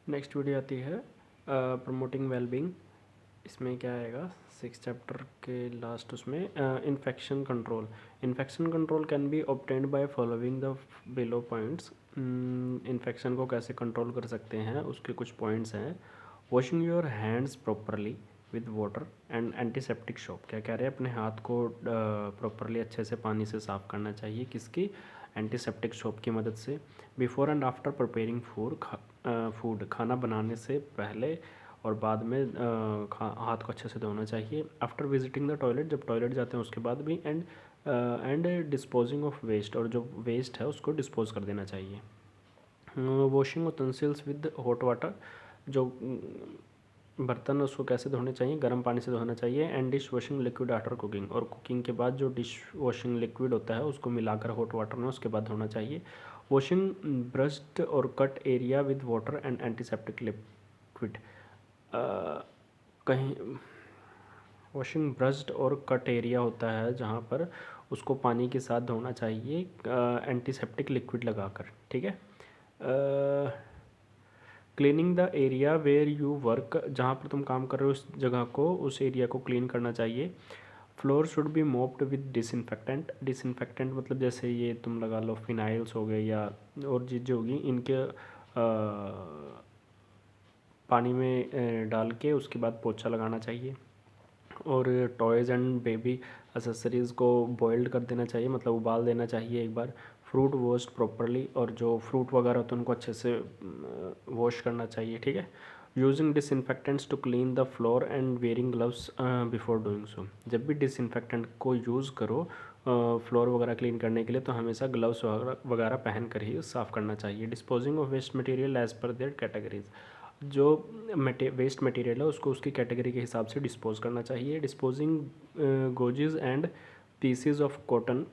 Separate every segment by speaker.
Speaker 1: Next video आती है promoting wellbeing. इसमें क्या आएगा, 6 चैप्टर के लास्ट उसमें infection control. Infection control can be obtained by following the below points. Infection को कैसे कंट्रोल कर सकते हैं, उसके कुछ पॉइंट्स हैं। Washing your hands properly with water and antiseptic soap. क्या कह रहे हैं, अपने हाथ को प्रॉपरली अच्छे से पानी से साफ़ करना चाहिए, किसकी, एंटीसेप्टिक सोप की मदद से। Before and after preparing food, खाना बनाने से पहले और बाद में हाथ को अच्छे से धोना चाहिए। आफ्टर विजिटिंग द टॉयलेट, जब टॉयलेट जाते हैं उसके बाद भी। एंड डिस्पोजिंग ऑफ वेस्ट, और जो वेस्ट है उसको डिस्पोज कर देना चाहिए। Washing utensils with hot water, जो बर्तन उसको कैसे धोने चाहिए, गर्म पानी से धोना चाहिए। And dish washing liquid after cooking, और कुकिंग के बाद जो डिश वॉशिंग लिक्विड होता है उसको मिलाकर हॉट वाटर में उसके बाद धोना चाहिए। वॉशिंग ब्रश्ड और cut area with water and antiseptic liquid. कहीं वॉशिंग ब्रश्ड और कट एरिया होता है जहाँ पर उसको पानी के साथ धोना चाहिए एंटीसेप्टिक लिक्विड लगाकर, ठीक है। Cleaning the area where you work, जहाँ पर तुम काम कर रहे हो उस जगह को, उस एरिया को क्लीन करना चाहिए। Floor should be mopped with disinfectant. Disinfectant मतलब जैसे ये तुम लगा लो फिनाइल्स हो गए या और चीज़ें होगी, इनके पानी में डाल के उसके बाद पोछा लगाना चाहिए। और टॉयज़ एंड बेबी एसेसरीज़ को बॉइल्ड कर देना चाहिए, मतलब उबाल देना चाहिए एक बार। फ्रूट वॉश्ड प्रॉपरली, और जो फ्रूट वगैरह होते हैं उनको अच्छे से वॉश करना चाहिए, ठीक है। Using disinfectants to clean the floor and wearing gloves before doing so. जब भी डिसइंफेक्टेंट को यूज़ करो फ्लोर वगैरह क्लीन करने के लिए, तो हमेशा ग्लव्स वगैरह पहन कर ही साफ़ करना चाहिए। Disposing of waste material as per their categories, जो वेस्ट मटेरियल है उसको उसकी कैटेगरी के हिसाब से डिस्पोज करना चाहिए। Disposing gauzes and pieces of cotton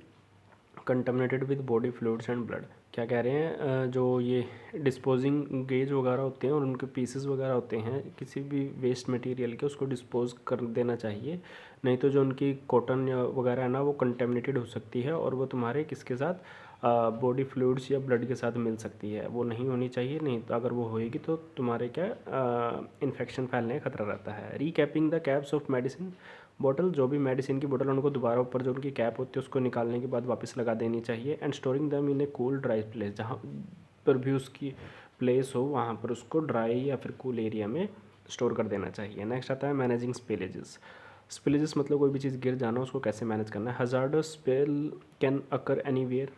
Speaker 1: contaminated with body fluids and blood. क्या कह रहे हैं, जो ये डिस्पोजिंग गेज वगैरह होते हैं और उनके पीसेस वगैरह होते हैं किसी भी वेस्ट मटेरियल के, उसको डिस्पोज कर देना चाहिए। नहीं तो जो उनकी कॉटन वगैरह है ना, वो कंटेमिनेटेड हो सकती है और वो तुम्हारे किसके साथ, बॉडी फ्लूइड्स या ब्लड के साथ मिल सकती है। वो नहीं होनी चाहिए, नहीं तो अगर वो होएगी तो तुम्हारे क्या इन्फेक्शन फैलने का खतरा रहता है। Recapping the caps of medicine bottle, जो भी मेडिसिन की बोतल उनको दोबारा ऊपर जो उनकी कैप होती है उसको निकालने के बाद वापस लगा देनी चाहिए। एंड स्टोरिंग दम इन ए कूल ड्राई प्लेस, जहाँ पर भी उसकी प्लेस हो वहाँ पर उसको ड्राई या फिर कूल एरिया में स्टोर कर देना चाहिए। नेक्स्ट आता है मैनेजिंग स्पिलेजेस। स्पिलेजेस मतलब कोई भी चीज़ गिर जाना, उसको कैसे मैनेज करना है। Hazardous spell can occur anywhere.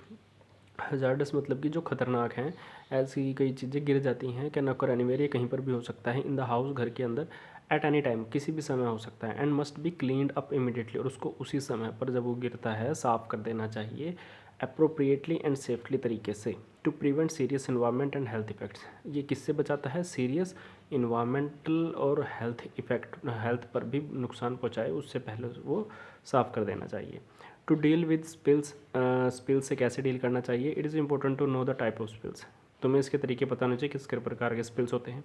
Speaker 1: Hazardous मतलब कि जो खतरनाक हैं, ऐसी कई चीज़ें गिर जाती हैं। कैन अकर एनीवेयर, ये कहीं पर भी हो सकता है। इन द हाउस, घर के अंदर। एट एनी टाइम, किसी भी समय हो सकता है। And must be cleaned up immediately, और उसको उसी समय पर जब वो गिरता है साफ़ कर देना चाहिए अप्रोप्रिएटली एंड सेफ्टली तरीके से। To prevent serious environment and health effects, ये किससे बचाता है, सीरियस इन्वायरमेंटल और हेल्थ पर भी नुकसान पहुँचाए उससे पहले वो साफ़ कर देना चाहिए। To deal with spills, spills से कैसे डील करना चाहिए। It is important to know the type of spills, तुम्हें इसके तरीके पता होने चाहिए किस प्रकार के स्पिल्स होते हैं।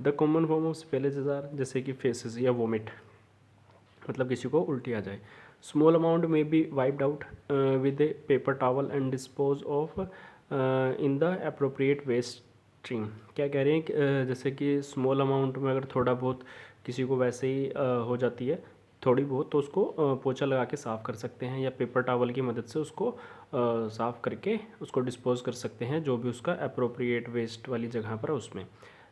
Speaker 1: The common form of spillages are, जैसे कि फेसेस या वोमिट, मतलब किसी को उल्टी आ जाए। स्मॉल अमाउंट में be wiped out with a paper towel and dispose of in the appropriate waste stream. क्या कह रहे हैं जैसे कि स्मॉल अमाउंट में अगर थोड़ा बहुत किसी को वैसे ही हो जाती है थोड़ी बहुत, तो उसको पोछा लगा के साफ़ कर सकते हैं, या पेपर टॉवल की मदद से उसको साफ़ करके उसको डिस्पोज कर सकते हैं जो भी उसका अप्रोप्रिएट वेस्ट वाली जगह पर है उसमें।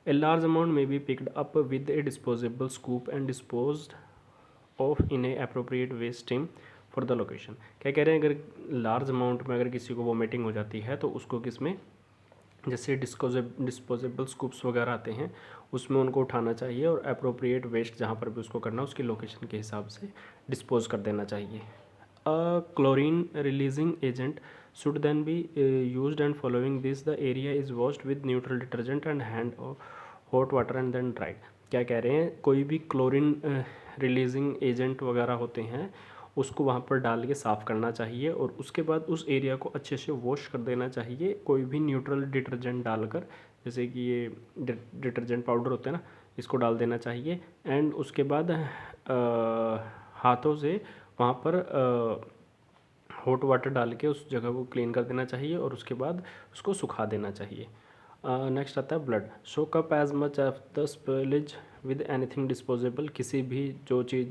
Speaker 1: ए लार्ज अमाउंट में be picked up with a disposable scoop and disposed of in a appropriate waste stream for the location. क्या कह रहे हैं, अगर लार्ज अमाउंट में अगर किसी को वोमिटिंग हो जाती है तो उसको किसमें, जैसे डिस्पोजेबल स्कूप्स वगैरह आते हैं उसमें उनको उठाना चाहिए, और अप्रोप्रिएट वेस्ट जहाँ पर भी उसको करना उसकी लोकेशन के हिसाब से डिस्पोज कर देना चाहिए। A chlorine releasing agent should then be used and following this the area is washed with neutral detergent and hand hot water and then dried. क्या कह रहे हैं, कोई भी क्लोरीन रिलीजिंग एजेंट वगैरह होते हैं उसको वहाँ पर डाल के साफ़ करना चाहिए, और उसके बाद उस एरिया को अच्छे से वॉश कर देना चाहिए कोई भी न्यूट्रल डिटर्जेंट डालकर, जैसे कि ये डिटर्जेंट पाउडर होता है ना, इसको डाल देना चाहिए। एंड उसके बाद हाथों से वहाँ पर हॉट वाटर डाल के उस जगह को क्लीन कर देना चाहिए, और उसके बाद उसको सुखा देना चाहिए। नेक्स्ट आता है blood. Soak up as much of the spillage with anything disposable, किसी भी जो चीज़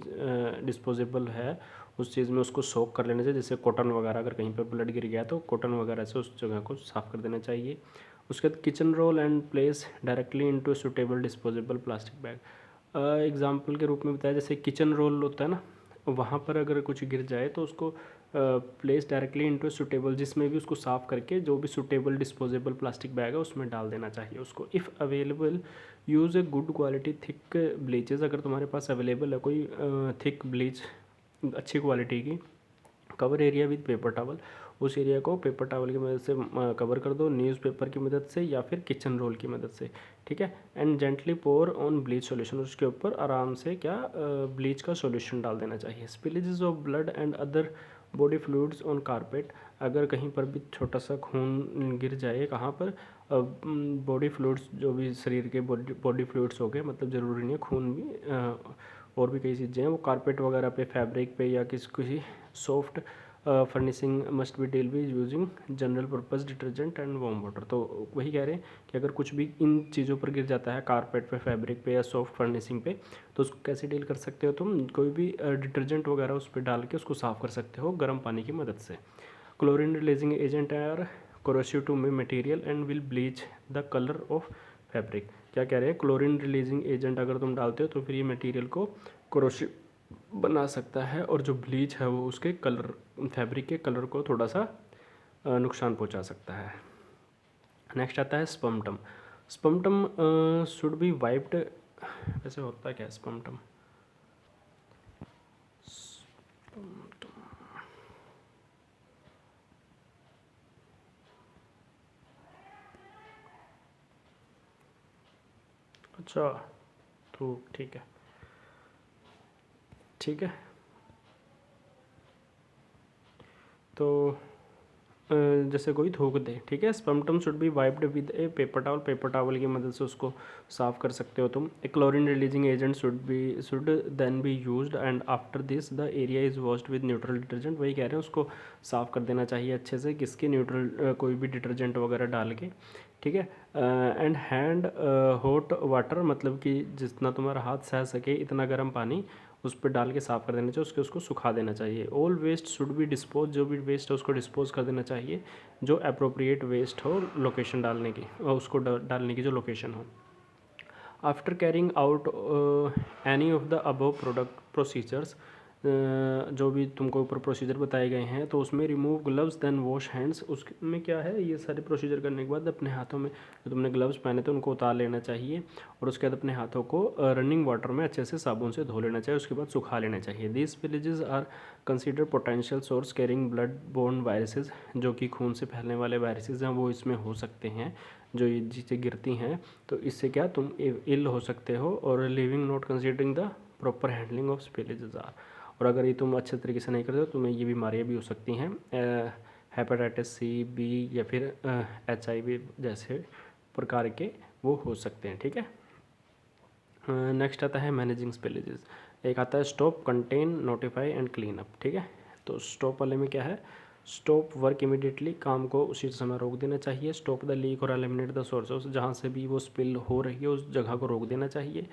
Speaker 1: डिस्पोजेबल है उस चीज़ में उसको सोक कर लेना चाहिए, जैसे कॉटन वगैरह, अगर कहीं पर ब्लड गिर गया तो कॉटन वगैरह से उस जगह को साफ़ कर देना चाहिए। उसके बाद kitchen roll and place directly into suitable disposable plastic bag. Example के रूप में बताया, जैसे किचन रोल होता है ना, वहाँ पर अगर कुछ गिर जाए तो उसको प्लेस डायरेक्टली इनटू सुटेबल, जिसमें भी उसको साफ़ करके जो भी सुटेबल डिस्पोजेबल प्लास्टिक बैग है उसमें डाल देना चाहिए उसको। If available use a good quality thick bleaches, अगर तुम्हारे पास अवेलेबल है कोई थिक ब्लीच अच्छी क्वालिटी की, cover area with paper towel, उस एरिया को पेपर टॉवल की मदद से कवर कर दो, न्यूज़पेपर की मदद से या फिर किचन रोल की मदद से, ठीक है। And gently pour on bleach solution, उसके ऊपर आराम से क्या ब्लीच का सॉल्यूशन डाल देना चाहिए। Spillages of blood and other body fluids on carpet, अगर कहीं पर भी छोटा सा खून गिर जाए, कहाँ पर बॉडी फ्लूइड्स, जो भी शरीर के बॉडी फ्लूइड्स हो गए, मतलब ज़रूरी नहीं है खून भी, और भी कई चीज़ें हैं, वो कारपेट वगैरह पे, फैब्रिक पे या किसी soft furnishing must be deal with using general purpose detergent and warm water. तो वही कह रहे हैं कि अगर कुछ भी इन चीज़ों पर गिर जाता है, कारपेट पे, फैब्रिक पे या सॉफ्ट फर्निशिंग पे, तो उसको कैसे डील कर सकते हो तुम, कोई भी डिटर्जेंट वगैरह उस पर डाल के उसको साफ़ कर सकते हो गर्म पानी की मदद से। Chlorine releasing agent are corrosive to material and will bleach the colour of fabric. क्या कह रहे हैं, क्लोरीन रिलीजिंग एजेंट अगर तुम डालते हो तो फिर ये मटेरियल को कोरोसिव बना सकता है, और जो ब्लीच है वो उसके कलर, फैब्रिक के कलर को थोड़ा सा नुकसान पहुंचा सकता है। नेक्स्ट आता है स्पमटम। स्पमटम शुड बी वाइप्ड, वैसे होता है क्या स्पमटम? अच्छा, तो ठीक है, ठीक है। तो जैसे कोई थूक दे, ठीक है, sputum should be wiped with a paper towel, paper towel की मदद से उसको साफ़ कर सकते हो तुम। A chlorine releasing agent should then be used and after this the area is washed with neutral detergent. वही कह रहे हैं, उसको साफ़ कर देना चाहिए अच्छे से, किसके, न्यूट्रल कोई भी डिटर्जेंट वगैरह डाल के, ठीक है। एंड हैंड हॉट वाटर, मतलब कि जितना तुम्हारा हाथ सह सके इतना गर्म पानी उस पर डाल के साफ़ कर देना चाहिए, उसको सुखा देना चाहिए। All waste should be dispose, जो भी वेस्ट है उसको डिस्पोज कर देना चाहिए, जो अप्रोप्रिएट वेस्ट हो लोकेशन डालने की, और उसको डालने की जो लोकेशन हो। After carrying out any of the above product procedures, जो भी तुमको ऊपर प्रोसीजर बताए गए हैं, तो उसमें remove gloves then wash hands, उसमें क्या है, ये सारे प्रोसीजर करने के बाद अपने हाथों में जो तुमने ग्लव्स पहने थे उनको उतार लेना चाहिए, और उसके बाद अपने हाथों को रनिंग वाटर में अच्छे से साबुन से धो लेना चाहिए, उसके बाद सुखा लेना चाहिए। These spillages are consider potential source carrying blood borne viruses, जो कि खून से फैलने वाले वायरसेज हैं वो इसमें हो सकते हैं, जो ये चीज़ें गिरती हैं तो इससे क्या तुम इल हो सकते हो, और leaving not considering the proper handling of spillages are, और अगर ये तुम अच्छे तरीके से नहीं करते हो तुम्हें ये बीमारियाँ भी हो सकती हैं, हेपेटाइटिस सी, बी या फिर HIV जैसे प्रकार के वो हो सकते हैं, ठीक है। नेक्स्ट आता है मैनेजिंग स्पिलेजेस। एक आता है stop, contain, notify and clean up, ठीक है। तो स्टॉप वाले में क्या है, स्टॉप वर्क इमीडिएटली, काम को उसी समय रोक देना चाहिए। स्टॉप द लीक और एलिमिनेट द सोर्सेस, जहाँ से भी वो स्पिल हो रही है उस जगह को रोक देना चाहिए।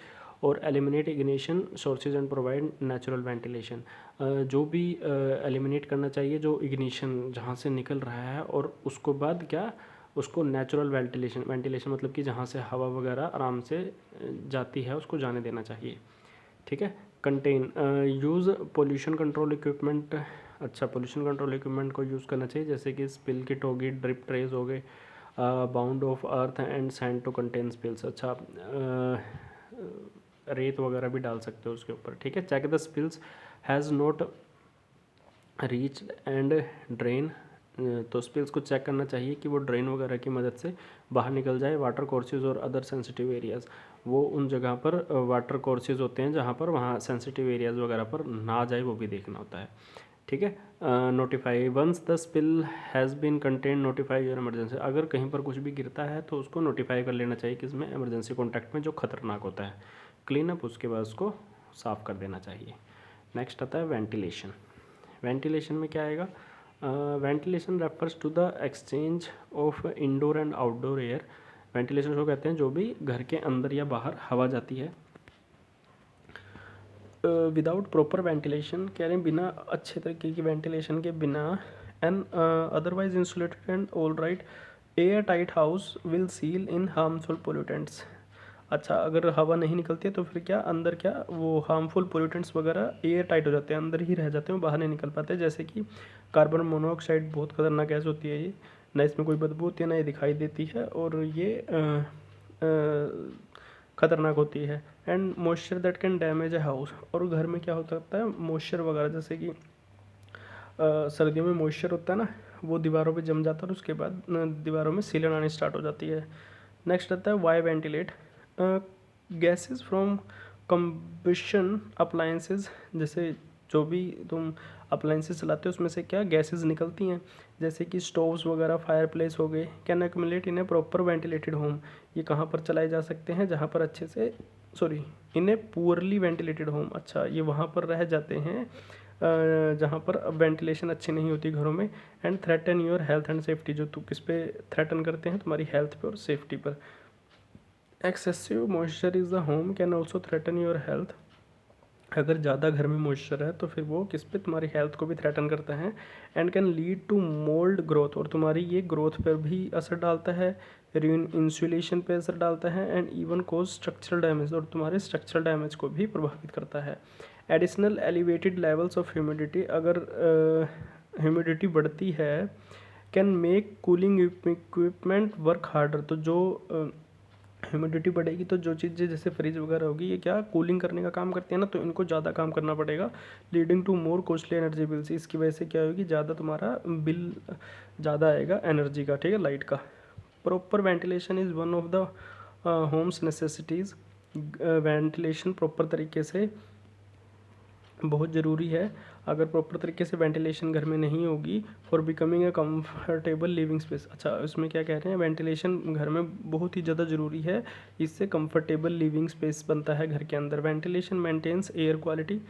Speaker 1: और eliminate ignition sources and provide natural ventilation, जो भी एलिमिनेट करना चाहिए जो इग्निशन जहाँ से निकल रहा है, और उसको बाद क्या, उसको नेचुरल वेंटिलेशन, वेंटिलेशन मतलब कि जहाँ से हवा वगैरह आराम से जाती है उसको जाने देना चाहिए, ठीक है। Contain, use pollution control equipment, अच्छा पोल्यूशन कंट्रोल इक्विपमेंट को यूज़ करना चाहिए, जैसे कि स्पिल किट होगी, ड्रिप ट्रेज हो गए, bound of earth and sand to contain spills, अच्छा रेत वगैरह भी डाल सकते हो उसके ऊपर, ठीक है। Check the spills has not reach and drain, तो स्पिल्स को चेक करना चाहिए कि वो ड्रेन वगैरह की मदद से बाहर निकल जाए। वाटर कोर्सेज और अदर सेंसिटिव एरियाज़, वो उन जगह पर वाटर कोर्सेज होते हैं जहाँ पर वहाँ सेंसिटिव एरियाज़ वगैरह पर ना जाए, वो भी देखना होता है, ठीक है। Notify once the spill has been contain, notify your emergency, अगर कहीं पर कुछ भी गिरता है तो उसको नोटिफाई कर लेना चाहिए, किसमें, इमरजेंसी कॉन्टैक्ट में जो खतरनाक होता है। क्लीन अप, उसके बाद उसको साफ़ कर देना चाहिए। नेक्स्ट आता है वेंटिलेशन। वेंटिलेशन में क्या आएगा, ventilation refers to the exchange of indoor and outdoor air ventilation उसको कहते हैं जो भी घर के अंदर या बाहर हवा जाती है। विदाउट प्रॉपर वेंटिलेशन कह रहे हैं बिना अच्छे तरीके की वेंटिलेशन के बिना an otherwise insulated and all right air tight house will seal in harmful pollutants. अच्छा, अगर हवा नहीं निकलती है तो फिर क्या अंदर क्या वो हार्मफुल पोल्यूटेंट्स वगैरह एयर टाइट हो जाते हैं, अंदर ही रह जाते हैं, बाहर नहीं निकल पाते। जैसे कि कार्बन मोनोऑक्साइड बहुत खतरनाक गैस होती है ये, ना इसमें कोई बदबू होती है ना ये दिखाई देती है, और ये खतरनाक होती है। And moisture that can damage a house, और घर में क्या हो सकता है मॉइस्चर वगैरह, जैसे कि सर्दियों में मॉइस्चर होता है ना, वो दीवारों पे जम जाता है और उसके बाद दीवारों में सीलन आनी स्टार्ट हो जाती है। नेक्स्ट आता है why ventilate gases from combustion appliances, जैसे जो भी तुम अप्लायंसेस चलाते हो उसमें से क्या गैसेस निकलती हैं, जैसे कि स्टोव्स वगैरह, फायर प्लेस हो गए, can accumulate in A proper ventilated home. ये कहाँ पर चलाए जा सकते हैं, जहाँ पर अच्छे से इन ए पुअरली वेंटिलेटेड होम, अच्छा ये वहाँ पर रह जाते हैं जहाँ पर वेंटिलेशन अच्छी नहीं होती घरों में। And threaten your health and safety, जो किस पे थ्रेटन करते हैं, तुम्हारी हेल्थ पे और सेफ्टी पर। Excessive moisture is the home can also threaten your health, अगर ज़्यादा घर में मॉइस्चर है तो फिर वो किस पे तुम्हारी हेल्थ को भी थ्रेटन करता है। And can lead to mould growth, और तुम्हारी ये ग्रोथ पर भी असर डालता है, इंसुलेशन पे असर डालता है, and even cause structural damage, और तुम्हारे स्ट्रक्चरल डैमेज को भी प्रभावित करता है। Additional elevated levels of humidity, अगर ह्यूमिडिटी बढ़ती है, can make cooling equipment work harder, तो जो ह्यूमिडिटी बढ़ेगी तो जो चीज़ें जैसे फ्रिज वगैरह होगी ये क्या कूलिंग करने का काम करती है ना, तो इनको ज़्यादा काम करना पड़ेगा, leading to more costly energy bills, इसकी वजह से क्या होगी ज़्यादा तुम्हारा बिल ज़्यादा आएगा एनर्जी का, ठीक है, लाइट का। Proper ventilation is one of the homes necessities, ventilation proper तरीके से बहुत ज़रूरी है। अगर प्रॉपर तरीके से वेंटिलेशन घर में नहीं होगी for becoming a comfortable living space, अच्छा इसमें क्या कह रहे हैं वेंटिलेशन घर में बहुत ही ज़्यादा ज़रूरी है, इससे कंफर्टेबल लिविंग स्पेस बनता है घर के अंदर। Ventilation maintains air quality,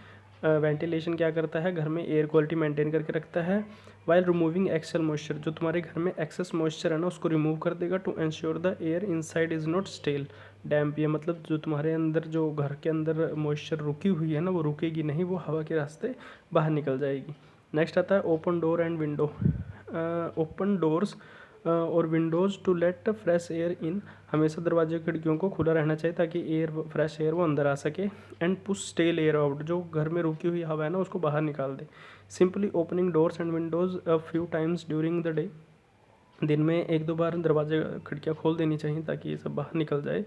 Speaker 1: ventilation क्या करता है घर में एयर क्वालिटी मेंटेन करके रखता है। वाइल रिमूविंग एक्सेल मॉइस्चर, जो तुम्हारे घर में एक्सेस मॉइस्चर है ना उसको रिमूव कर देगा। To ensure the air inside is not stale damp, ये मतलब जो तुम्हारे अंदर जो घर के अंदर मॉइस्चर रुकी हुई है ना वो रुकेगी नहीं, वो हवा के रास्ते बाहर निकल जाएगी। नेक्स्ट आता है open door and window, open doors और windows to let fresh air in, हमेशा दरवाजे खिड़कियों को खुला रहना चाहिए ताकि एयर फ्रेश एयर वो अंदर आ सके। And push stale air out, जो घर में रुकी हुई हवा है ना उसको बाहर निकाल दे। Simply opening doors and windows a few times during the day, दिन में एक दो बार दरवाजे खिड़कियाँ खोल देनी चाहिए ताकि ये सब बाहर निकल जाए।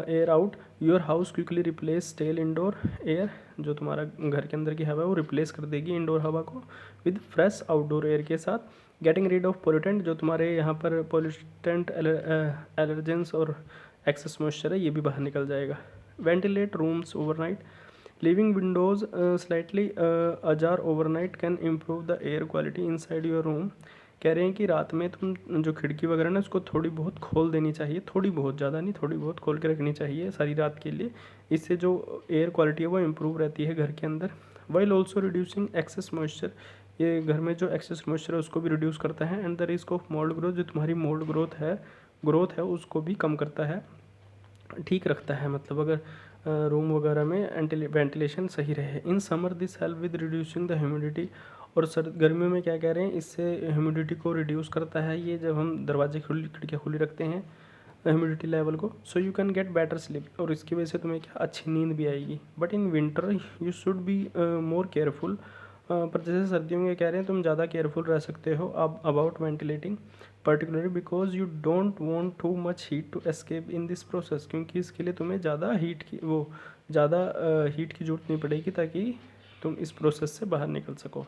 Speaker 1: Air out your house quickly replace stale indoor air, जो तुम्हारा घर के अंदर की हवा है वो रिप्लेस कर देगी इंडोर हवा को विद फ्रेश आउटडोर एयर के साथ। गेटिंग रीड ऑफ पोल्यूटेंट, जो तुम्हारे यहाँ पर पोल्यूटेंट एलर्जेंस और एक्सेस मॉइस्चर है ये भी बाहर निकल जाएगा। Ventilate rooms overnight, leaving windows slightly ajar overnight can improve the air quality inside your room, कह रहे हैं कि रात में तुम जो खिड़की वगैरह ना उसको थोड़ी बहुत खोल देनी चाहिए, थोड़ी बहुत, ज़्यादा नहीं, थोड़ी बहुत खोल के रखनी चाहिए सारी रात के लिए, इससे जो एयर क्वालिटी है वो इम्प्रूव रहती है घर के अंदर। While also reducing excess moisture, ये घर में जो एक्सेस मॉइस्चर है उसको भी रिड्यूस करता है। And the risk of mould growth, जो तुम्हारी मोल्ड ग्रोथ है उसको भी कम करता है, ठीक रखता है, मतलब अगर रूम वगैरह में वेंटिलेशन सही रहे। In summer this help with reducing the humidity, और गर्मियों में क्या कह रहे हैं इससे ह्यूमिडिटी को रिड्यूस करता है ये, जब हम दरवाजे खिड़कियाँ खुली रखते हैं ह्यूमिडिटी लेवल को। So you can get better sleep, और इसकी वजह से तुम्हें क्या अच्छी नींद भी आएगी। But in winter you should be more careful, पर जैसे सर्दियों में कह रहे हैं तुम ज़्यादा केयरफुल रह सकते हो अब about ventilating, particularly because you don't want too much heat to escape in this process, क्योंकि इसके लिए तुम्हें ज़्यादा हीट की जरूरत नहीं पड़ेगी ताकि तुम इस प्रोसेस से बाहर निकल सको।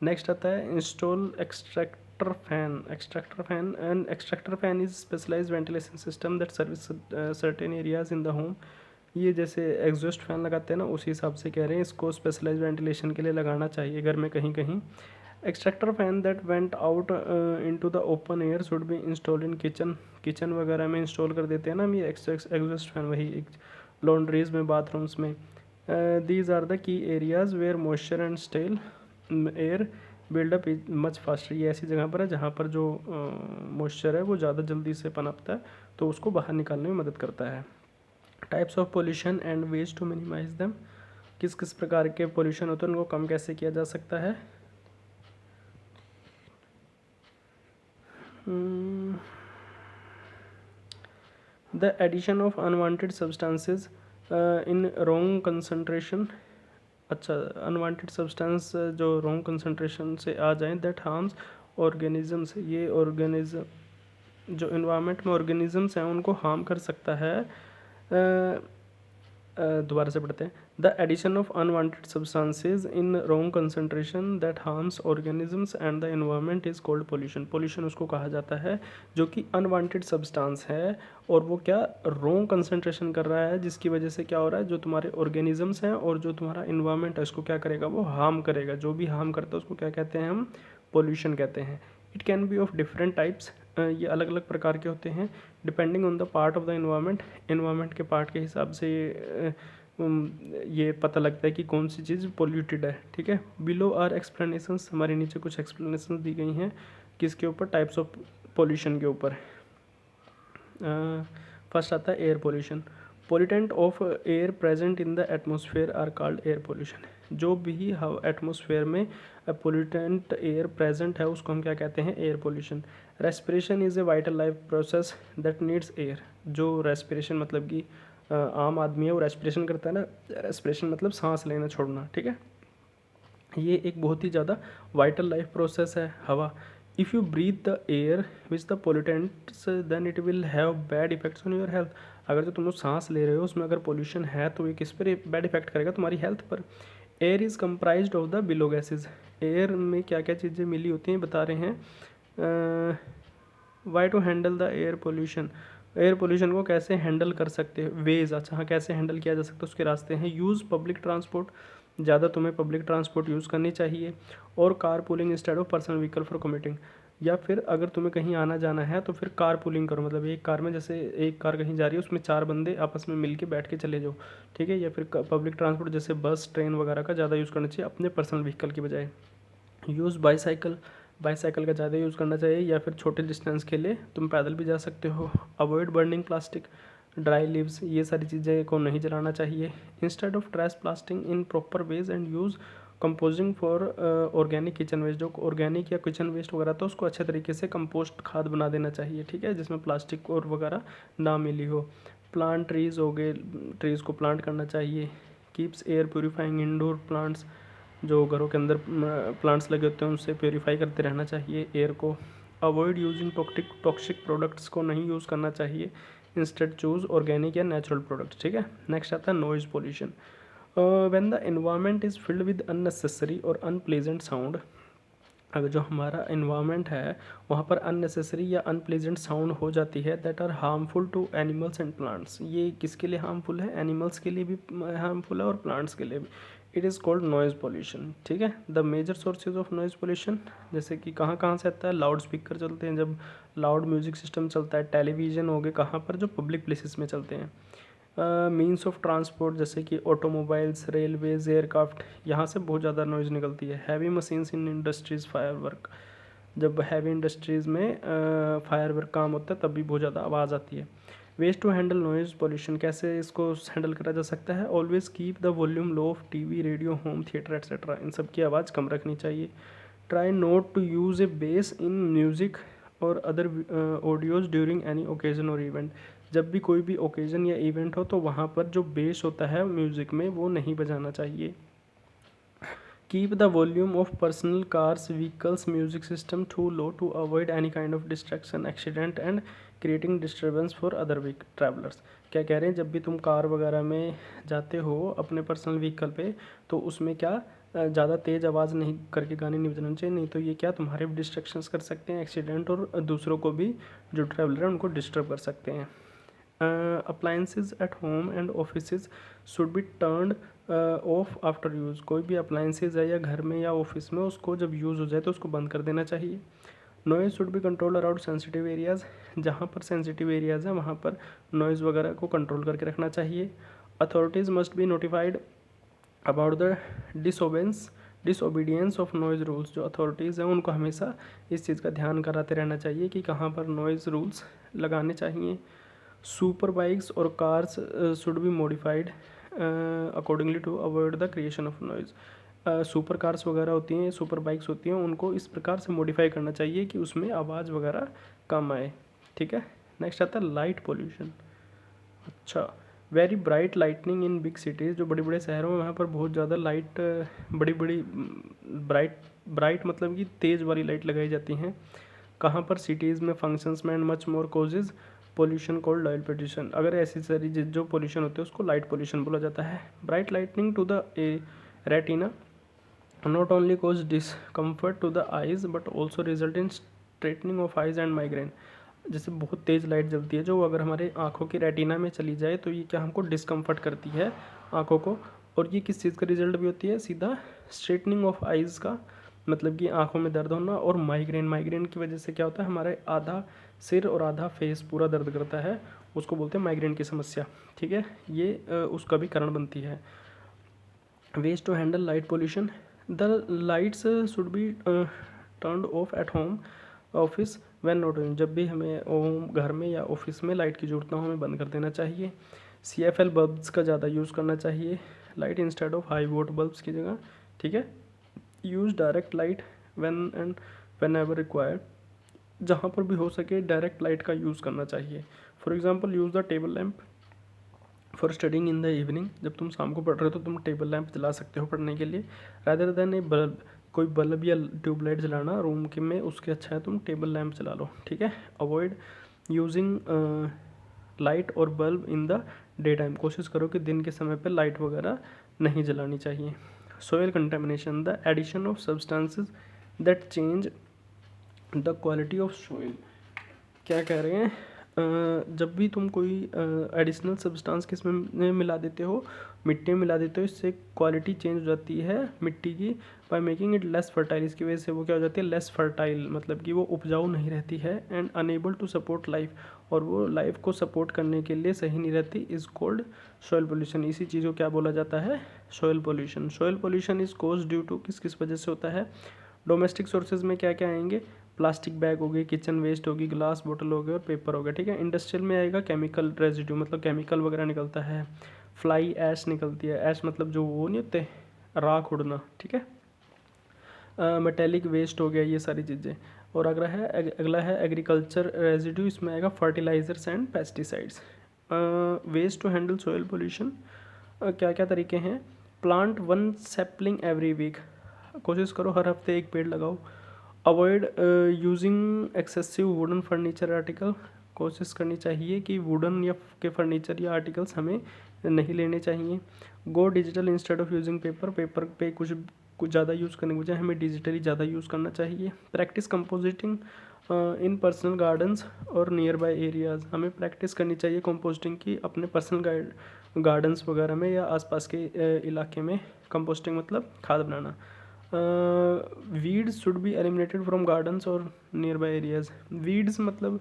Speaker 1: नेक्स्ट आता है install extractor fan and extractor fan is specialised ventilation system that service certain areas in the home, ये जैसे एग्जॉस्ट फैन लगाते हैं ना उसी हिसाब से कह रहे हैं इसको स्पेशलाइज्ड वेंटिलेशन के लिए लगाना चाहिए घर में कहीं कहीं। Extractor fan that vent out into the open air should be installed in kitchen वगैरह में इंस्टॉल कर देते हैं ना हम ये एग्जॉस्ट फैन, वही लॉन्ड्रीज में, बाथरूम्स में। These are the key areas where moisture and stale air buildup is much faster, ये ऐसी जगह पर है जहाँ पर जो मॉइस्चर है वो ज़्यादा जल्दी से पनपता है तो उसको बाहर निकालने में मदद करता है। Types of pollution and ways to minimise them, किस किस प्रकार के पोल्यूशन होते हैं, उनको कम कैसे किया जा सकता है। The addition of unwanted substances in wrong concentration, अच्छा अनवांटेड सब्सटेंस जो रॉन्ग कंसंट्रेशन से आ जाएं, दैट हार्म्स ऑर्गेनिजम्स, ये ऑर्गेनिज्म जो इन्वायरमेंट में ऑर्गेनिजम्स हैं उनको हार्म कर सकता है। दोबारा से पढ़ते हैं। The addition of unwanted substances in wrong concentration that harms organisms and the environment is called pollution. Pollution उसको कहा जाता है जो कि अनवांटेड सब्सटेंस है और वो क्या रॉन्ग कंसंट्रेशन कर रहा है, जिसकी वजह से क्या हो रहा है, जो तुम्हारे ऑर्गेनिजम्स हैं और जो तुम्हारा इन्वायरमेंट है उसको क्या करेगा, वो हार्म करेगा। जो भी हार्म करता है उसको क्या कहते हैं, हम पोल्यूशन कहते हैं। It can be of different types, ये अलग अलग प्रकार के होते हैं। Depending on the part of the environment, environment के पार्ट के हिसाब से ये पता लगता है कि कौन सी चीज़ पोल्यूटेड है। ठीक है, बिलो आर एक्सप्लेनेशंस, हमारे नीचे कुछ एक्सप्लेनेशंस दी गई हैं किसके ऊपर, टाइप्स ऑफ पोल्यूशन के ऊपर। फर्स्ट आता है air pollution. Pollutant of air present in the atmosphere are called air pollution. जो भी एटमोसफेयर में पोल्यूटेंट एयर प्रेजेंट है उसको हम क्या कहते हैं, air pollution. Respiration is a vital life process that needs air. जो रेस्पिरेशन मतलब कि आम आदमी है वो रेस्पिरेशन करता है ना, रेस्पिरेशन मतलब सांस लेना छोड़ना। ठीक है, ये एक बहुत ही ज़्यादा वाइटल लाइफ प्रोसेस है हवा। If you breathe the air which the pollutants then it will have bad effects on your health. अगर जो तुम लोग सांस ले रहे हो उसमें अगर पोल्यूशन है तो ये किस पर बैड इफेक्ट करेगा, तुम्हारी हेल्थ पर। Air is comprised of the below gases. Air में क्या क्या चीज़ें मिली होती हैं बता रहे हैं। Why to handle the air pollution, air pollution को कैसे हैंडल कर सकते हैं, वेज, अच्छा हाँ कैसे हैंडल किया जा सकता है उसके रास्ते हैं। यूज़ पब्लिक ट्रांसपोर्ट, ज़्यादा तुम्हें पब्लिक ट्रांसपोर्ट यूज़ करनी चाहिए। और car pooling instead of personal vehicle for commuting, या फिर अगर तुम्हें कहीं आना जाना है तो फिर कार पुलिंग करो, मतलब एक कार में जैसे एक कार कहीं जा रही है उसमें 4 बंदे आपस में मिल के बैठ के चले जाओ। ठीक है, या फिर पब्लिक ट्रांसपोर्ट जैसे बस ट्रेन वगैरह का ज़्यादा यूज़ करना चाहिए अपने पर्सनल व्हीकल की बजाय। यूज़ बाईसाइकिल, बाईसाइकिल का ज़्यादा यूज़ करना चाहिए, या फिर छोटे डिस्टेंस के लिए तुम पैदल भी जा सकते हो। Avoid burning plastic, dry leaves, ये सारी चीज़ें को नहीं जलाना चाहिए। Instead of trash plastic in proper ways and use composting for organic kitchen waste. जो ऑर्गेनिक या किचन वेस्ट वगैरह तो उसको अच्छे तरीके से कंपोस्ट खाद बना देना चाहिए। ठीक है, जिसमें प्लास्टिक और वगैरह ना मिली हो। प्लांट ट्रीज़ हो गए, ट्रीज़ को प्लांट करना चाहिए। Keeps air purifying indoor plants, जो घरों के अंदर प्लांट्स लगे होते हैं उनसे प्योरीफाई करते रहना चाहिए एयर को। अवॉइड यूजिंग टॉक्सिक प्रोडक्ट्स को नहीं यूज़ करना चाहिए, इंस्टेड चूज़ ऑर्गेनिक या नेचुरल प्रोडक्ट्स। ठीक है, नेक्स्ट आता है noise pollution. When the environment is filled with unnecessary और अनप्लेजेंट साउंड, अगर जो हमारा इन्वायरमेंट है वहाँ पर अननेसेसरी या अनप्लेजेंट साउंड हो जाती है, that are harmful to animals and plants. ये किसके लिए हार्मफुल है, एनिमल्स के लिए भी हार्मफुल है और प्लांट्स के लिए भी। It is called noise pollution. ठीक है, the major sources of noise pollution, जैसे कि कहाँ कहाँ से आता है, लाउड स्पीकर चलते हैं, जब लाउड म्यूजिक सिस्टम चलता है। टेलीविज़न हो गए, कहाँ पर, जो पब्लिक प्लेसेस में चलते हैं। मीन्स ऑफ ट्रांसपोर्ट जैसे कि ऑटोमोबाइल्स, रेलवेज, एयरक्राफ्ट, यहाँ से बहुत ज़्यादा नॉइज़ निकलती है। Heavy machines in industries, fire work, जब हैवी इंडस्ट्रीज़ में फायर वर्क काम होता है तब भी बहुत ज़्यादा आवाज़ आती है। Ways to handle noise pollution, कैसे इसको हैंडल करा जा सकता है। Always keep the volume low of TV, radio, home theatre etcetera, इन सब की आवाज़ कम रखनी चाहिए। Try not to use a bass in music और other audios during any occasion और इवेंट। जब भी कोई भी ओकेजन या इवेंट हो तो वहाँ पर जो बेस होता है म्यूज़िक में वो नहीं बजाना चाहिए। Keep the volume of personal cars, vehicles, music system too low to avoid any kind of distraction, accident and creating disturbance for other travellers. क्या कह रहे हैं, जब भी तुम कार वगैरह में जाते हो अपने पर्सनल व्हीकल पे तो उसमें क्या ज़्यादा तेज़ आवाज़ नहीं करके गाने नहीं बजाना चाहिए, नहीं तो ये क्या तुम्हारे भी डिस्ट्रैक्शंस कर सकते हैं, एक्सीडेंट, और दूसरों को भी जो ट्रैवलर है उनको डिस्टर्ब कर सकते हैं। Appliances at home and offices should be turned of after use. कोई भी अप्लाइंसेज है या घर में या ऑफिस में, उसको जब यूज़ हो जाए तो उसको बंद कर देना चाहिए। Noise should be control around sensitive areas, जहाँ पर सेंसिटिव एरियाज़ हैं वहाँ पर नॉइज़ वगैरह को कंट्रोल करके रखना चाहिए। Authorities must be notified about the disobedience of noise rules. जो अथॉरिटीज़ हैं उनको हमेशा इस चीज़ का ध्यान कराते रहना चाहिए कि कहाँ पर नॉइज़ रूल्स लगाने चाहिए। सुपर बाइक्स और cars should be modified accordingly to avoid the creation of noise. Super cars वगैरह होती हैं, सुपर बाइक्स होती हैं, उनको इस प्रकार से मॉडिफाई करना चाहिए कि उसमें आवाज़ वगैरह कम आए। ठीक है। नेक्स्ट आता है लाइट पोल्यूशन। अच्छा, very bright lightning in big cities, जो बड़े बड़े शहरों में वहाँ पर बहुत ज़्यादा लाइट, बड़ी बड़ी ब्राइट ब्राइट मतलब कि तेज़ वाली लाइट लगाई जाती हैं। कहाँ पर? सिटीज़ में, फंक्शंस में, and much more causes pollution called light pollution. अगर ऐसी सारी जो पोल्यूशन होते हैं उसको लाइट पोल्यूशन बोला जाता है। Bright lightning to the retina not only cause discomfort to the eyes but also result in straightening of eyes and migraine. जैसे बहुत तेज़ लाइट जलती है जो अगर हमारे आँखों की रेटिना में चली जाए तो ये क्या हमको डिस्कम्फर्ट करती है आँखों को, और ये किस चीज़ का रिजल्ट भी होती है? सीधा स्ट्रेटनिंग ऑफ आइज़ का, मतलब कि आँखों में दर्द होना, और माइग्रेन, माइग्रेन की वजह से क्या होता है? हमारे आधा सिर और आधा फेस पूरा दर्द करता है, उसको बोलते हैं माइग्रेन की समस्या। ठीक है, ये उसका भी कारण बनती है। Ways to handle light pollution, the lights should be turned off at home office when not used. जब भी हमें होम, घर में या ऑफिस में लाइट की जरूरत ना हो, हमें बंद कर देना चाहिए। CFL बल्ब्स का ज़्यादा यूज़ करना चाहिए, light instead of high volt bulbs की जगह। ठीक है। Use direct light when and when ever required, जहाँ पर भी हो सके डायरेक्ट लाइट का यूज़ करना चाहिए। For example use the table lamp for studying in the evening. जब तुम शाम को पढ़ रहे हो तो तुम टेबल लैंप जला सकते हो पढ़ने के लिए, रादर देन ए बल्ब। कोई बल्ब या ट्यूबलाइट जलाना रूम के में, उसके अच्छा है तुम टेबल लैंप जला लो। ठीक है। अवॉइड यूजिंग लाइट और bulb in the day time. कोशिश करो कि दिन के समय पे लाइट वगैरह नहीं जलानी चाहिए। Soil contamination, the addition of substances that change the quality of soil. क्या कह रहे हैं? जब भी तुम कोई एडिशनल सब्सटेंस किसमें मिला देते हो, मिट्टी में मिला देते हो, इससे क्वालिटी चेंज हो जाती है मिट्टी की, by making it less fertile. इसकी वजह से वो क्या हो जाती है? लेस फर्टाइल, मतलब कि वो उपजाऊ नहीं रहती है, and unable to support life, और वो लाइफ को सपोर्ट करने के लिए सही नहीं रहती। Is called soil pollution. इसी चीज़ को क्या बोला जाता है? Soil pollution. Soil pollution is cause due to, किस किस वजह से होता है? डोमेस्टिक सोर्सेज में क्या क्या आएंगे? प्लास्टिक बैग हो गए, किचन वेस्ट होगी, ग्लास बोतल हो गए और पेपर हो गया। ठीक है। इंडस्ट्रियल में आएगा केमिकल रेजिड्यू, मतलब केमिकल वगैरह निकलता है। फ्लाई ऐश निकलती है, ऐश मतलब जो वो नहीं होते, राख उड़ना। ठीक है। मेटेलिक वेस्ट हो गया, ये सारी चीज़ें। और अगला है एग्रीकल्चर रेजिड्यू, इसमें आएगा fertilisers and pesticides. Ways to handle soil pollution, क्या क्या तरीके हैं? प्लांट 1 सैपलिंग एवरी वीक, कोशिश करो हर हफ्ते एक पेड़ लगाओ। Avoid using excessive wooden furniture article, कोशिश करनी चाहिए कि वुडन या के फर्नीचर या आर्टिकल्स हमें नहीं लेने चाहिए। गो digital instead of using paper, paper पे कुछ ज़्यादा यूज़ करने के बजाय हमें डिजिटली ज़्यादा यूज़ करना चाहिए। प्रैक्टिस कंपोजिटिंग इन पर्सनल गार्डन्स और नियर बाय एरियाज़, हमें प्रैक्टिस करनी चाहिए कंपोस्टिंग की अपने पर्सनल गार्डन्स वगैरह में या आसपास के इलाके में। कंपोस्टिंग मतलब खाद बनाना। Weeds should be eliminated from gardens और नियर बाय एरियाज़। वीड्स मतलब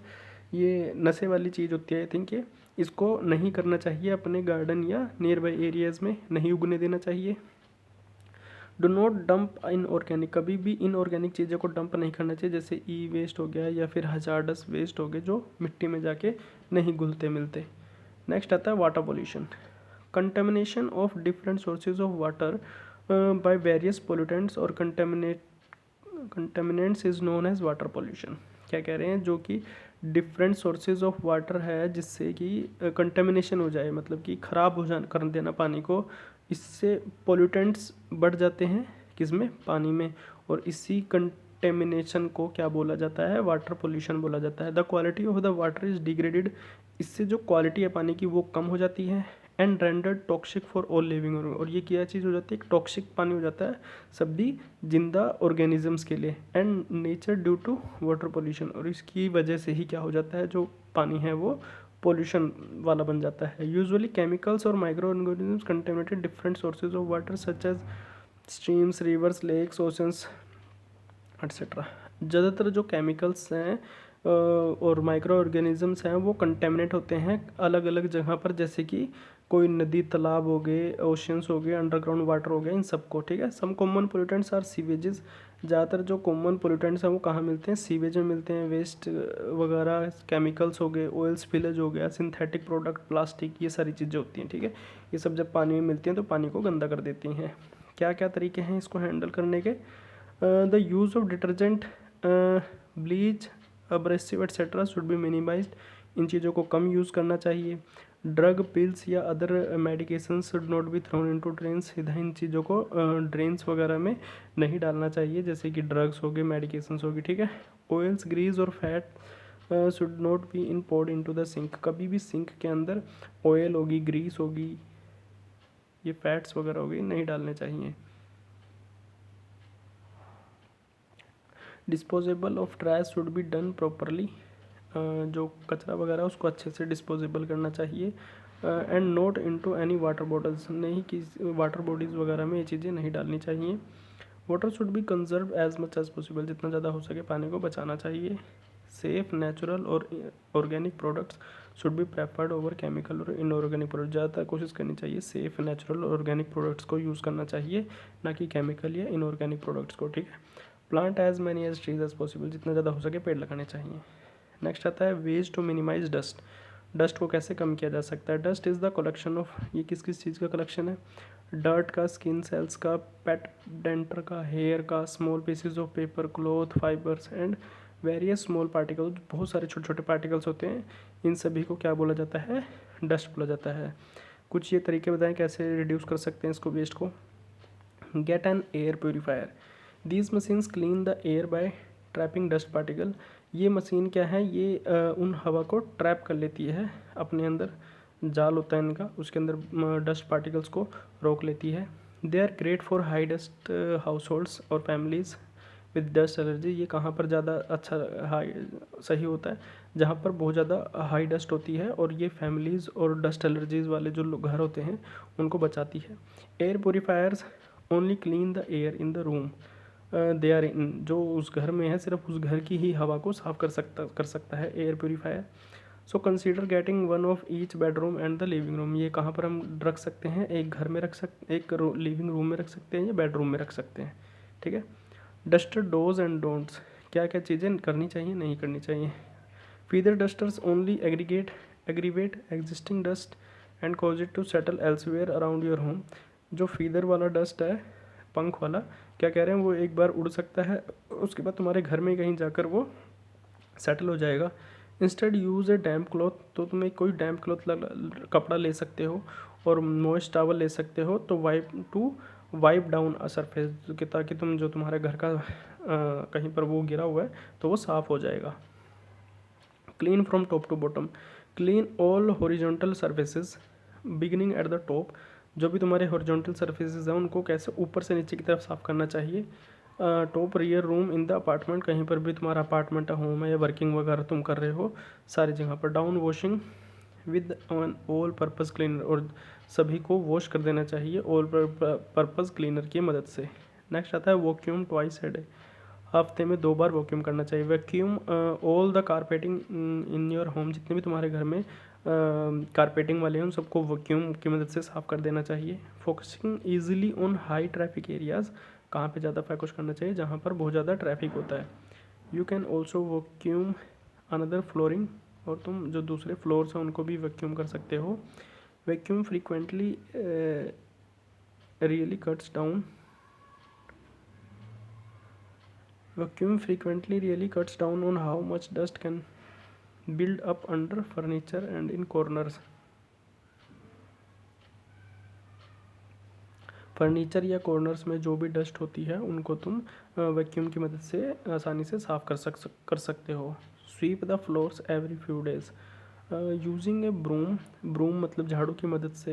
Speaker 1: ये नशे वाली चीज़ होती है, आई थिंक ये, इसको नहीं करना चाहिए अपने गार्डन या नियर बाय एरियाज़ में, नहीं उगने देना चाहिए। Do not dump in organic, कभी भी इन ऑर्गेनिक चीज़ों को डंप नहीं करना चाहिए, जैसे ई वेस्ट हो गया या फिर हजार्डस वेस्ट हो गए जो मिट्टी में जाके नहीं घुलते मिलते। नेक्स्ट आता है water pollution. Contamination of different sources of water by various pollutants और contaminants is known as water pollution. क्या कह रहे हैं? जो कि डिफरेंट सोर्सेज ऑफ वाटर है जिससे कि कंटेमिनेशन हो जाए, मतलब कि ख़राब हो जा कर देना पानी को, इससे पोल्यूटेंट्स बढ़ जाते हैं किसमें? पानी में, और इसी कंटेमिनेशन को क्या बोला जाता है? वाटर पोल्यूशन बोला जाता है। The quality of the water is degraded, इससे जो क्वालिटी है पानी की वो कम हो जाती है। And rendered toxic for all living, और ये क्या चीज़ हो जाती है? टॉक्सिक पानी हो जाता है सभी जिंदा ऑर्गेनिजम्स के लिए। And nature due to water pollution, और इसकी वजह से ही क्या हो जाता है? जो पानी है वो पोल्यूशन वाला बन जाता है। यूजुअली केमिकल्स और micro organisms contaminated different sources of water such as streams, rivers, lakes, oceans etcetera. ज़्यादातर जो केमिकल्स हैं और माइक्रो ऑर्गेनिजम्स हैं वो कंटेमिनेट होते हैं अलग अलग जगह पर, जैसे कि कोई नदी तालाब हो गए, ओशंस हो गए, अंडरग्राउंड वाटर हो गया, इन सबको, ठीक है। Some common pollutants are sewages, ज़्यादातर जो कॉमन पोल्यूटेंट्स हैं वो कहाँ मिलते हैं, सीवेज में मिलते हैं। वेस्ट वगैरह, केमिकल्स हो गए, ऑयल स्पिलेज हो गया, सिंथेटिक प्रोडक्ट, प्लास्टिक, ये सारी चीज़ें होती हैं, ठीक है। ये सब जब पानी में मिलती हैं तो पानी को गंदा कर देती हैं। क्या क्या तरीके हैं इसको हैंडल करने के? The use of detergent, bleach, abrasive etcetera should be minimised, इन चीज़ों को कम यूज़ करना चाहिए। ड्रग, पिल्स या other medication should not be thrown into drains, सीधा इन चीज़ों को ड्रेन्स वगैरह में नहीं डालना चाहिए, जैसे कि ड्रग्स हो गए, मेडिकेशंस होगी, ठीक है। ऑयल्स, ग्रीस और fat should not be in poured into the sink, कभी भी सिंक के अंदर ऑयल होगी, ग्रीस होगी, ये फैट्स वगैरह होगी, नहीं डालने चाहिए। Disposable of trash should be done properly, जो कचरा वगैरह उसको अच्छे से डिस्पोजेबल करना चाहिए। And note into any water bottles, नहीं कि वाटर बॉडीज़ वगैरह में ये चीज़ें नहीं डालनी चाहिए। Water should be conserve as much as possible, जितना ज़्यादा हो सके पानी को बचाना चाहिए। सेफ, नेचुरल और organic products should be preferred over chemical और इनऑर्गेनिक प्रोडक्ट, ज़्यादातर कोशिश करनी चाहिए सेफ, नेचुरल और ऑर्गेनिक प्रोडक्ट्स को यूज़ करना चाहिए, ना कि केमिकल या इनऑर्गेनिक प्रोडक्ट्स को, ठीक है। Plant as many as trees as possible, जितना ज़्यादा हो सके पेड़ लगाने चाहिए। नेक्स्ट आता है ways to minimise dust, dust को कैसे कम किया जा सकता है? Dust is the collection of, ये किस किस चीज़ का कलेक्शन है? डर्ट का, स्किन सेल्स का, पेट डेंटर का, हेयर का, small pieces of paper, cloth, fibres and various small particles, बहुत सारे छोटे छोटे पार्टिकल्स होते हैं, इन सभी को क्या बोला जाता है? डस्ट बोला जाता है। कुछ ये तरीके बताएं कैसे रिड्यूस कर सकते हैं इसको, वेस्ट को। Get an air purifier, these machines clean the air by trapping dust particle, ये मशीन क्या है, ये उन हवा को ट्रैप कर लेती है अपने अंदर, जाल होता है इनका, उसके अंदर डस्ट पार्टिकल्स को रोक लेती है। They are great for high dust household और फैमिलीज़ विद डस्ट एलर्जी, ये कहाँ पर ज़्यादा अच्छा हाई सही होता है? जहाँ पर बहुत ज़्यादा हाई डस्ट होती है, और ये फैमिलीज़ और डस्ट एलर्जीज़ वाले जो लोग घर होते हैं उनको बचाती है। Air purifiers only clean the air in the room they are in, जो उस घर में है सिर्फ उस घर की ही हवा को साफ कर सकता है air purifier. So consider getting one of each bedroom and the living room, ये कहाँ पर हम रख सकते हैं? एक घर में रख सकते, एक लिविंग रूम में रख सकते हैं या बेडरूम में रख सकते हैं, ठीक है। डस्टर डोज एंड डोंट्स, क्या क्या चीज़ें करनी चाहिए, नहीं करनी चाहिए? Feather dusters only aggravate existing dust and cause it to settle elsewhere around your home, जो फीदर वाला डस्ट है, पंख वाला, क्या कह रहे हैं, वो एक बार उड़ सकता है, उसके बाद तुम्हारे घर में कहीं जाकर वो सेटल हो जाएगा। इंस्टेड यूज़ ए डैम्प क्लॉथ, तो तुम एक कोई डैम्प क्लॉथ कपड़ा ले सकते हो और मॉइस्ट टावल ले सकते हो, तो वाइप डाउन अ सरफेस, ताकि तुम जो तुम्हारे घर का कहीं पर वो गिरा हुआ है तो वो साफ़ हो जाएगा। Clean from top to bottom, clean all horizontal surfaces beginning at the top, जो भी तुम्हारे हॉरिजॉन्टल सर्फेसेस हैं उनको कैसे ऊपर से नीचे की तरफ साफ़ करना चाहिए। Top rear room in the apartment, कहीं पर भी तुम्हारा अपार्टमेंट होम है या वर्किंग वगैरह तुम कर रहे हो सारी जगह पर। Down washing with on all purpose cleaner, और सभी को वॉश कर देना चाहिए ऑल पर्पज़ क्लीनर की मदद से। नेक्स्ट आता है वॉक्यूम ट्वाइस ए डे, हफ्ते में 2 बार वॉक्यूम करना चाहिए। Vacuum all the carpeting in your home, जितने भी तुम्हारे घर में कारपेटिंग वाले हैं उन सबको वैक्यूम की मदद से साफ़ कर देना चाहिए। Focusing easily on high traffic areas, कहाँ पे ज़्यादा फोकस करना चाहिए? जहाँ पर बहुत ज़्यादा ट्रैफिक होता है। You can also vacuum another flooring, और तुम जो दूसरे फ्लोर्स हैं उनको भी वैक्यूम कर सकते हो। Vacuum frequently really cuts down, vacuum frequently really cuts down on how much dust can build up under furniture and in corners, furniture या कॉर्नर्स में जो भी डस्ट होती है उनको तुम वैक्यूम की मदद से आसानी से साफ़ कर सकते हो। Sweep the floors every few days using a broom मतलब झाड़ू की मदद से,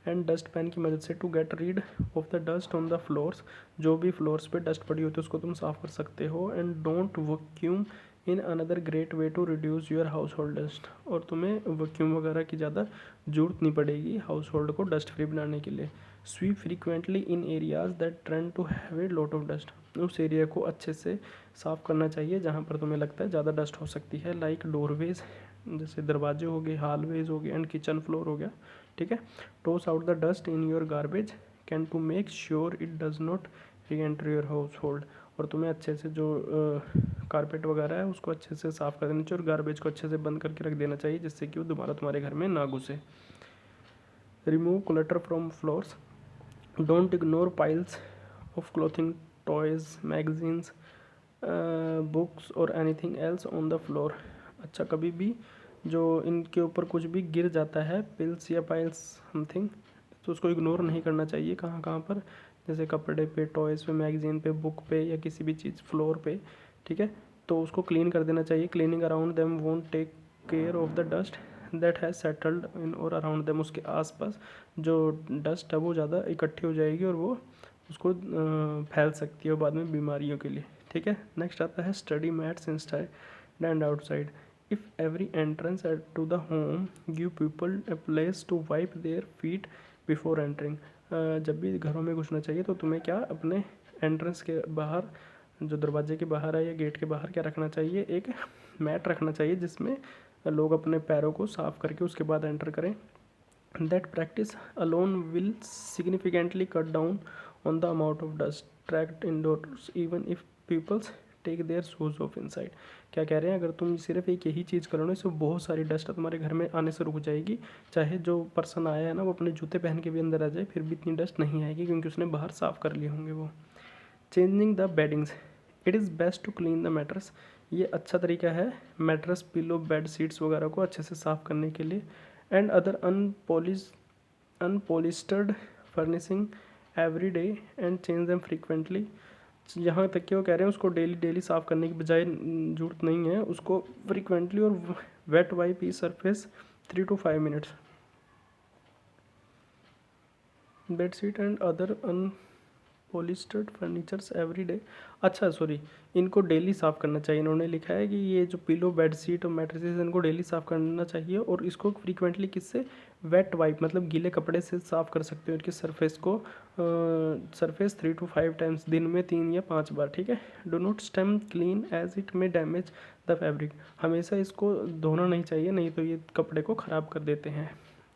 Speaker 1: एंड डस्ट पैन की मदद से, to get rid of the dust on the floors, जो भी फ्लोर्स पे डस्ट पड़ी होती है उसको तुम साफ़ कर सकते हो। And don't vacuum in another great way to reduce your household dust, और तुम्हें वैक्यूम वगैरह की ज़्यादा ज़रूरत नहीं पड़ेगी हाउस होल्ड को डस्ट फ्री बनाने के लिए। Sweep frequently in areas that tend to have a lot of dust, उस एरिया को अच्छे से साफ़ करना चाहिए जहाँ पर तुम्हें लगता है ज़्यादा डस्ट हो सकती है, लाइक डोरवेज, जैसे दरवाजे हो गए, हॉलवेज हो गए एंड किचन फ्लोर हो गया, ठीक है। Toss out the dust in your garbage can to make sure it does not re enter your household. और तुम्हें अच्छे से जो कारपेट वगैरह है उसको अच्छे से साफ़ कर देना चाहिए और गार्बेज को अच्छे से बंद करके रख देना चाहिए, जिससे कि वो दोबारा तुम्हारे घर में ना घुसे। Remove clutter from floors, don't ignore piles of clothing, toys, magazines, books और anything else on the floor. अच्छा, कभी भी जो इनके ऊपर कुछ भी गिर जाता है, पिल्स या पाइल्स समथिंग, तो उसको इग्नोर नहीं करना चाहिए। कहाँ कहाँ पर, जैसे कपड़े पे, टॉयज़ पे, मैगजीन पे, बुक पे या किसी भी चीज़ फ्लोर पे, ठीक है। तो उसको क्लीन कर देना चाहिए। Cleaning around them won't take care of the dust that has settled in और अराउंड देम। उसके आसपास जो डस्ट है वो ज़्यादा इकट्ठी हो जाएगी और वो उसको फैल सकती है बाद में बीमारियों के लिए, ठीक है। नेक्स्ट आता है study mats inside and outside. If every entrance to the home give people a place to wipe their feet before entering. जब भी घरों में घुसना चाहिए तो तुम्हें क्या अपने एंट्रेंस के बाहर, जो दरवाजे के बाहर है या गेट के बाहर क्या रखना चाहिए, एक मैट रखना चाहिए जिसमें लोग अपने पैरों को साफ़ करके उसके बाद एंटर करें। That practice alone will significantly cut down on the amount of dust tracked indoors even if peoples take their shoes off inside. क्या कह रहे हैं, अगर तुम सिर्फ एक यही चीज़ करो ना, इससे बहुत सारी डस्ट तुम्हारे घर में आने से रुक जाएगी। चाहे जो पर्सन आया है ना वो अपने जूते पहन के भी अंदर आ जाए, फिर भी इतनी डस्ट नहीं आएगी क्योंकि उसने बाहर साफ़ कर लिए होंगे वो। Changing the beddings, it is best to clean the mattress. ये अच्छा तरीका है मैट्रेस, पिलो, बेड शीट्स वगैरह को अच्छे से साफ़ करने के लिए। And other upholstered furnishing every day and change them frequently. यहाँ तक कि वो कह रहे हैं उसको डेली डेली साफ़ करने की बजाय जरूरत नहीं है, उसको फ्रीक्वेंटली और वेट वाइप ई surface 3 to 5 minutes। Bedsheet and other upholstered furnitures every day. अच्छा सॉरी, इनको डेली साफ़ करना चाहिए। इन्होंने लिखा है कि ये जो पिलो, बेडशीट और मैट्रेसेस इनको डेली साफ़ करना चाहिए और इसको फ्रीक्वेंटली किससे, वेट वाइप मतलब गीले कपड़े से साफ़ कर सकते हो इनकी सरफेस को, सरफेस 3 to 5 times, दिन में 3 या 5 बार, ठीक है। Do not steam clean as it may damage the fabric. हमेशा इसको धोना नहीं चाहिए, नहीं तो ये कपड़े को ख़राब कर देते हैं।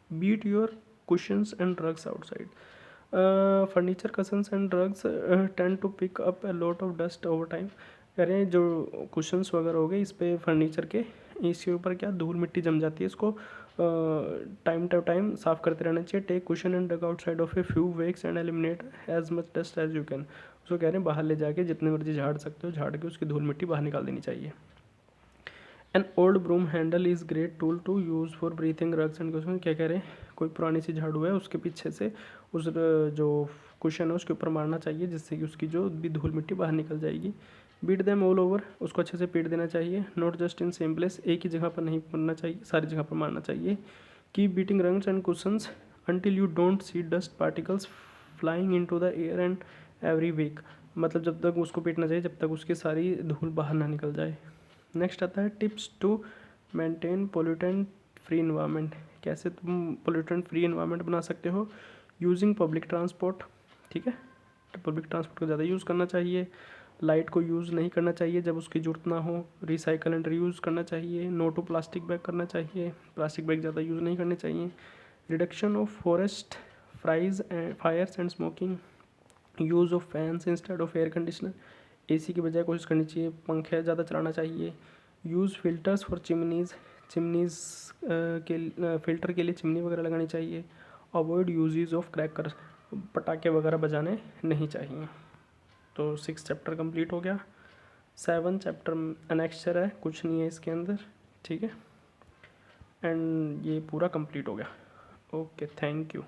Speaker 1: Beat your cushions and rugs outside. Furniture cushions and rugs tend to pick up a lot of dust over time. कह रहे हैं जो कुशंस वगैरह हो गए इस पे फर्नीचर के, इसके ऊपर क्या धूल मिट्टी जम जाती है, इसको टाइम टू टाइम साफ़ करते रहना चाहिए। Take cushion and rug outside of a few weeks and eliminate as much dust as you can. उसको कह रहे हैं बाहर ले जाके जितने मर्जी झाड़ सकते हो, झाड़ के उसकी धूल मिट्टी बाहर निकाल देनी चाहिए। An old broom handle is great tool to use for breathing rugs and cushion. क्या कह रहे हैं, कोई पुरानी सी झाड़ू है उसके पीछे से उस जो कुशन है उसके ऊपर मारना चाहिए, जिससे कि उसकी जो भी धूल मिट्टी बाहर निकल जाएगी। बीट देम ऑल ओवर, उसको अच्छे से पीट देना चाहिए। Not just in same place, एक ही जगह पर नहीं मारना चाहिए, सारी जगह पर मारना चाहिए। Keep beating rugs and cushions until you don't see dust particles flying in to the air and every week. मतलब जब तक उसको पीटना चाहिए जब तक उसकी सारी धूल बाहर ना निकल जाए। नेक्स्ट आता है tips to maintain pollutant free environment. कैसे तुम पोल्यूटेंट फ्री इन्वायरमेंट बना सकते हो। यूजिंग पब्लिक ट्रांसपोर्ट, ठीक है, तो पब्लिक ट्रांसपोर्ट को ज़्यादा यूज़ करना चाहिए। लाइट को यूज़ नहीं करना चाहिए जब उसकी ज़रूरत ना हो। रिसाइकल एंड रीयूज़ करना चाहिए। नो टू प्लास्टिक बैग करना चाहिए, प्लास्टिक बैग ज़्यादा यूज़ नहीं करने चाहिए। Reduction of forest fires and smoking. Use of fans instead of air conditioner. AC की बजाय कोशिश करनी चाहिए पंखे ज़्यादा चलाना चाहिए। यूज़ फिल्टर्स फॉर चिमनीज़ के फ़िल्टर के लिए चिमनी वगैरह लगानी चाहिए। अवॉइड यूजेस ऑफ क्रैकर्स, पटाखे वगैरह बजाने नहीं चाहिए। तो 6 चैप्टर कंप्लीट हो गया। 7 चैप्टर अनेक्स्चर है, कुछ नहीं है इसके अंदर, ठीक है। एंड ये पूरा कंप्लीट हो गया। Okay, thank you.